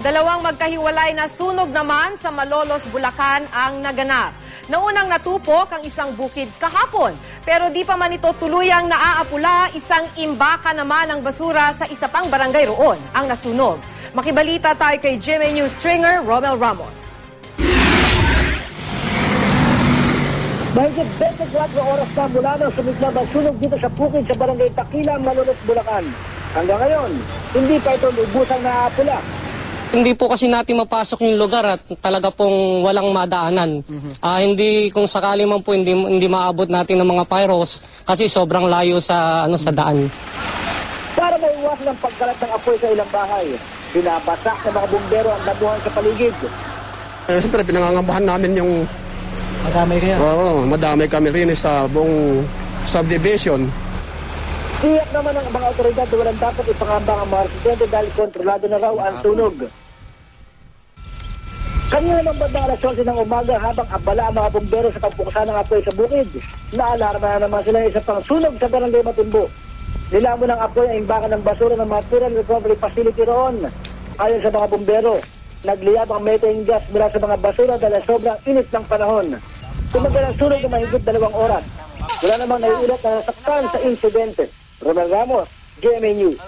Dalawang magkahiwalay na sunog naman sa Malolos, Bulacan ang naganap. Naunang natupok ang isang bukid kahapon, pero di pa man ito tuluyang naaapula, isang imbaka naman ng basura sa isa pang barangay roon ang nasunog. Makibalita tayo kay GMA News stringer Romel Ramos. Mahigit 24 oras na mula nang sumiklab ang sunog dito sa bukid sa barangay Takilang, Malolos, Bulacan. Hanggang ngayon, hindi pa ito lubusang naaapula. Hindi po kasi natin mapasok yung lugar at talaga pong walang madaanan. Hindi kung sakali man po hindi maabot natin ng mga pyros kasi sobrang layo sa sa daan. Para maiwasan ang pagkalat ng apoy sa ilang bahay, binabasak ng mga bumbero ang damuhan sa paligid. Siyempre, pinangangambahan namin yung... Madamay kayo? Oo, madamay kami rin sa buong subdivision. Tiyak naman ng mga otoridad na walang dapat ipangambang ang mga residente dahil kontrolado na raw ang sunog. Kanina ng bandang alas 11 ng umaga habang abala ang mga bumbero sa pagpukasan ng apoy sa bukid, naalarma na naman sila isa pang sunog sa barangay Matimbo. Nilamon ng apoy ang imbakan ng basura ng material recovery facility roon. Ayon sa mga bumbero, nagliyab ang methane gas mula sa mga basura dahil sobrang init ng panahon. Tumagal ang sunog na mahigit 2 oras. Wala namang naiulat na nasaktan sa insidente. Romel Ramos, GMA News.